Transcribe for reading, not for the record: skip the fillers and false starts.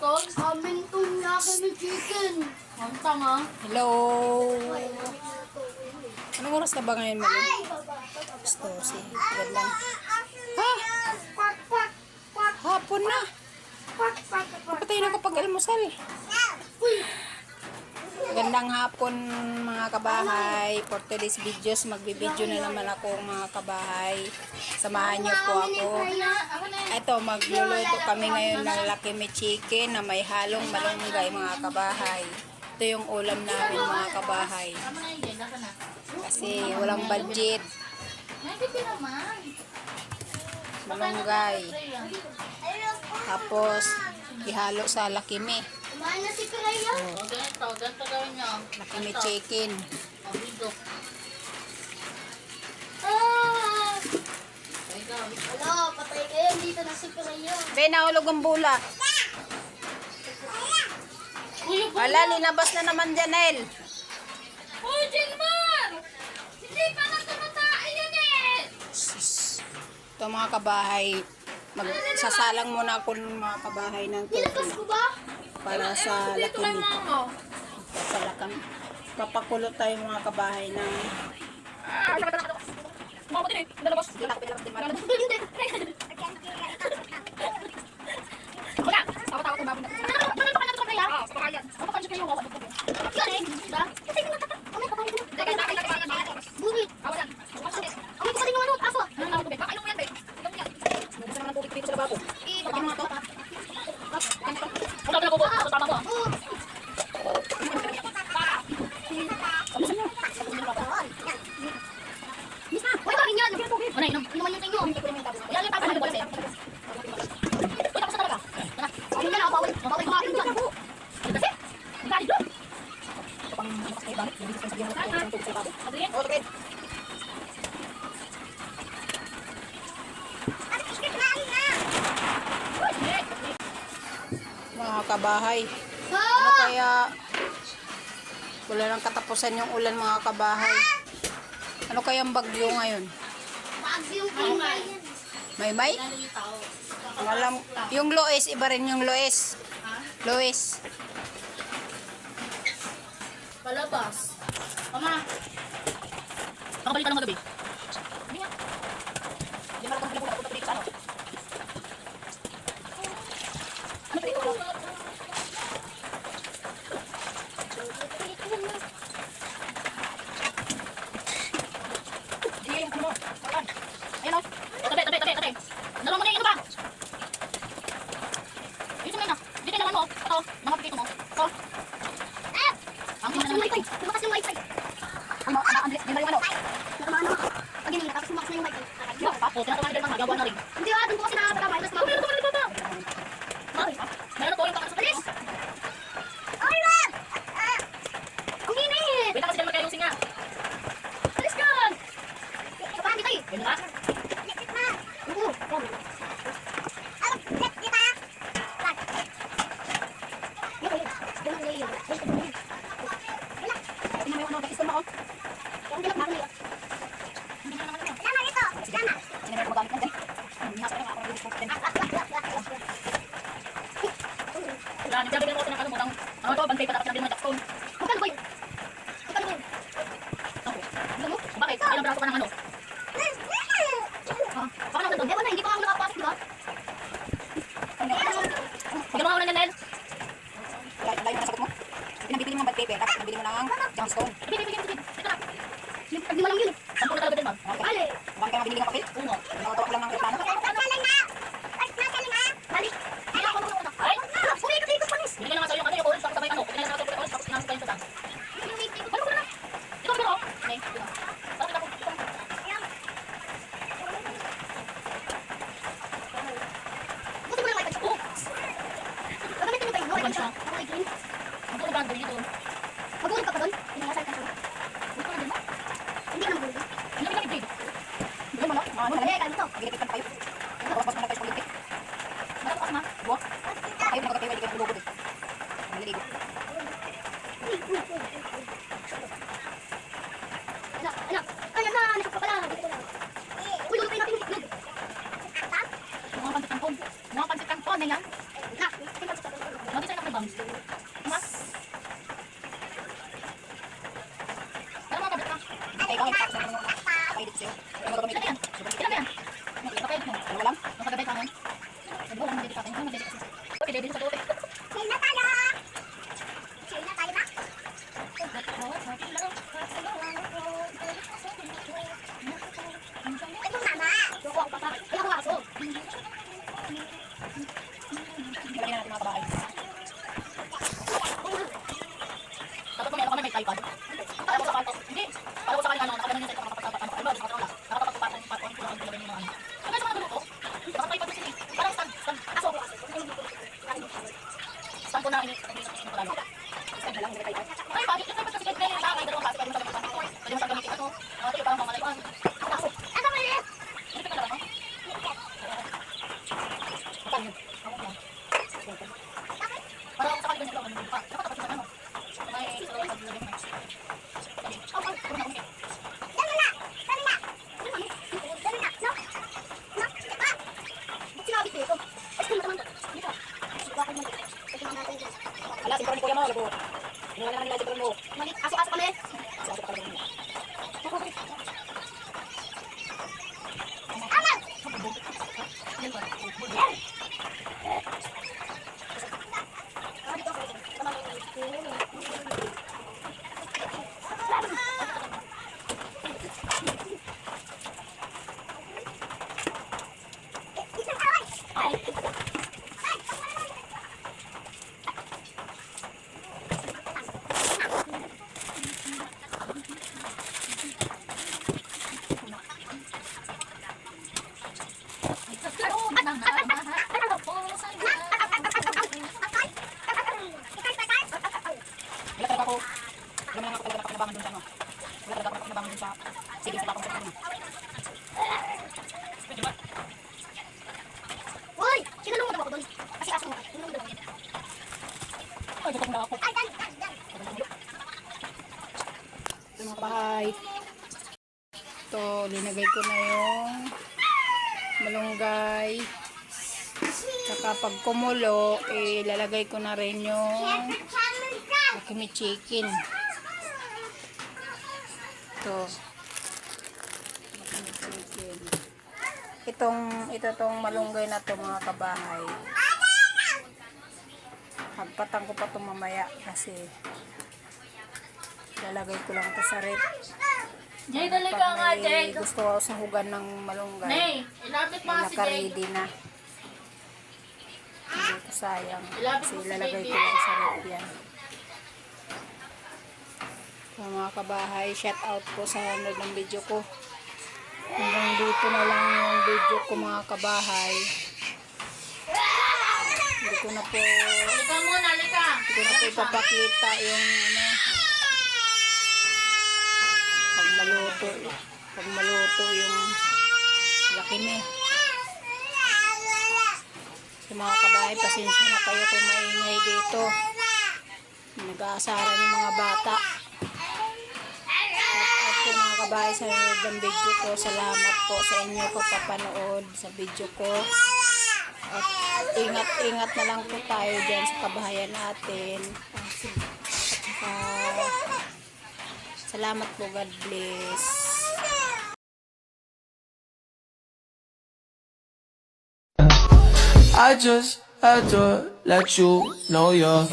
tol? Amin itong yakin ng chicken. Ang tanga. Hello. Anong oras na ba ngayon, Mali? Gusto, si Yan lang. Ha? Hapon na. Napatay na kapag almusal. Gandang hapon mga kabahay. For today's videos, magbibideo na naman ako mga kabahay. Samahan niyo po ako. Ito, magluluto kami ngayon ng Lucky Me Chicken na may halong malunggay mga kabahay. Ito yung ulam namin mga kabahay. Kasi walang budget. Malunggay. Tapos, ihalo sa Lucky Me. Kumain na si Kiraya. Ganito gawin nyo. Lucky Me Chicken. Alo, patay kayo. Dito na si Kiraya. Be, nahulog ang bula. Wala, linabas na naman dyan, El. Oh, Gilmar! Hindi pa na tumatain yan eh! Ito mga kabahay. Magsasalang muna ako ng mga kabahay ng Nilabas tubig ko ba? para sa Dito kay Lucky Me. Mamo. Pasalakang. Papakulot tayo mga kabahay ng... Mamo din eh. Nalabas. Wala. Tawa-tawa ko mabon na. Ano pa ka na kaya? Ah, sa kaya. Ano pa kayo wawa? Yan eh. Diba? Kasi yung natatak. Kamay ka tayo. Burit. Awalan. Kamay ko pa rin yung ano. Aso. Ano na ako be? Kakain mo yan be. Gusto naman ng tubig dito sa lababo. Pagin mo nga to. Wala ka na kubo. Sa tama mo. Uy, bakit yan? Ano yun? Inuman yung tinyo. Wala yung tapos na bola sa'yo. Uy, tapos na talaga. Tara. Ayun na, bawal. Bawal kumain dyan. Kasi, ang galit doon. Ito pang malakas kayo, bakit? Hindi ko sabihin mo ang tubig sa lababo. Adrian? Oo, okay. Mga kabahay. Ano kaya... Wala nang katapusan yung ulan mga kabahay. Ano kaya ang bagyo ngayon? Bagyong Kiraya. May? Alam, yung Lois, iba rin yung Lois. Lois. Palabas. Mama. Nakabalik ka ng magabi. Hindi nga. Hindi nga nakabalik ako dito sa ano. Ano pa dito? Hindi yung ano mo. Ayan. Ayan o. Tabi. Dalawa mo na yung ano ba? Ayusin mo yun na. Dito yung naman mo. Ito. Mga pipito mo. Ito. Tumakas yung wifi. Tumakas yung wifi. Uy, mga Andres, yun na yung ano. Nakamaan ako. Pag yun, tapos tumakas na yung wifi. Diba? O, tinatawa na din mga gawa na rin. Hindi ah, doon po kasi nakakatama. Tapos Meron to, meron to. Meron to, yung kakasok. Alis! Ay, wag! Ang init! Wait lang kasi dyan magkayusin nga. Alis ka! Kapahan kita eh. Yun nga. Oo. Hindi na may ano, bakit mo ako? Hindi na naman ano. Hindi na magalit ka dyan. Hindi na sa kanya, ako nag-ibig ko. Wala, nagsabi din ako ng ano mo, ano to, bantay pa dapat natin ng jackstone. Magkano ba yun? Ano? Bakit? Ilang braso ka ng ano? Baka naman doon. Ewan na, hindi pa ako nakapasok, di ba? Hindi mo nga Nel. Layo na nasagot mo. Pinabibili mo ng bad paper, tapos pinabili mo ng gemstone. Bigay. Ito na. Pag di mo lang yun. Sampung na talaga din, ma'am. Ali! Bang kaya mabibili ng papel? Oo nga. Nakatawa ko lang ng reklamo. Ali! Ay! Umiikot dito, panis! Binigyan na nga sa'yo yung ano, yung orange, tapos sabay ano. Binigyan na sa akin yung orange, tapos sinasok kayo sa dam. Ano ko na? Ito pero, okay. Parang kita ko. Buti mo lang wifi. Oo. Gagamitin mo ba yun? Ano ba siya? Okay, green. Ang puro brand dito. Mag-uulog ka pa doon? Pinangasal ka siya. Gusto na din ba? Hindi ka nang-uulog. Hindi na pinag-grade. Hindi mo na, ano na Eh, kalito. Gilipit ka na kayo. Tapos mas na kayo sa kulitik. Marami ka ma. Buwak. Kayo pinagkatay, hindi kayo tulugod eh. Maliligo. Anak! Ayan na! Nasok ka pala! Dito lang. Uy, lulutuin natin yung itlog. Mga pansit kangkong. Mga pansit kangkong na yan. Na! Ating pansit ka pala. Ano ba yan? Ilan ba yan? Kapit mo. Dalawa lang? Magkagabay ka nun. Sabi ko, hindi ka tayo. Hindi ka tayo. Okay, dede sa dote. Share na tayo! Share na tayo ba? Ito mama! Yung ako pa. Kaya ako aso. Ilagay na natin mga kabahay. Dapat kung meron kami may tripod. Para ko sa kanto. Hindi. Para ko sa kanto. Nakaganon yun sa ito. Nakapagpapatan. Ano ba? Nakapagpapatan. Hanggang sa mga luto. Baka tripod kasi. Parang stand. Aso. Stand ko na ini. Stand na lang, hindi na tayo. Ay, bakit? Yung tripod kasi kahit may bagay. Dalawang klase. Pwede mo sa gamitin. Ano? Ito yung parang pangalayan. Aso. Ako mo rin! Ito ka na ba? Saan yun? Para ako sa kanto. Dapat tapos yung ano. May dalawang klase. Dami na! Dami na! Dami na! No! No! Ah! Ba't sinabit ko ito? Ay, kung naman to. Dito. Bakit naman to? Ito naman natin dyan. Ala, sinturon ni kuya mo, labo. Inuwan na naman nila sinturon mo. Mali. Aso-aso kami. Aso ka talaga mo. Wala talaga ako. Wala naman ako talaga nakapanabangan dun sa ano. Wala talaga ako nakapanabangan dun sa sige sa bakong sa ano. Uy! Sinulong mo daw ako doon. Kasi aso mo. Sinulong mo daw ako. Ay, gutom na ako. Ay, dami! Dami! Ito mga kabahay. Ito, linagay ko na yung malunggay. Saka pag kumulo, ilalagay ko na rin yung Wakimi chicken. Ito. Wakimi chicken. Ito tong malunggay na to mga kabahay. Pagpatang ko pa ito mamaya kasi lalagay ko lang ito sa rep. Jay, dali ka nga, Jay. Gusto ko sa hugan ng malunggay. Nay, ilapit mo nga si Jay. Naka-ready na. Hindi ko sayang. Ilapit Kasi mo si ilalagay baby. ko lang sa rep yan. So, mga kabahay, shout out po sa nanood ng video ko. Hanggang dito na lang yung video ko mga kabahay. Hindi ko na po Halika muna, halika. Hindi ko na po ipapakita yung ano, pag maluto yung Wakimi. Sa mga kabahay, pasensya na kayo kung maingay dito. Nag-aasaran yung mga bata. At po mga kabahay sa nanood ng video ko, salamat po sa inyo pagpapanood sa video ko. At ingat-ingat na lang po tayo dyan sa kabahayan natin. At salamat po, God bless. I just had to let you know you're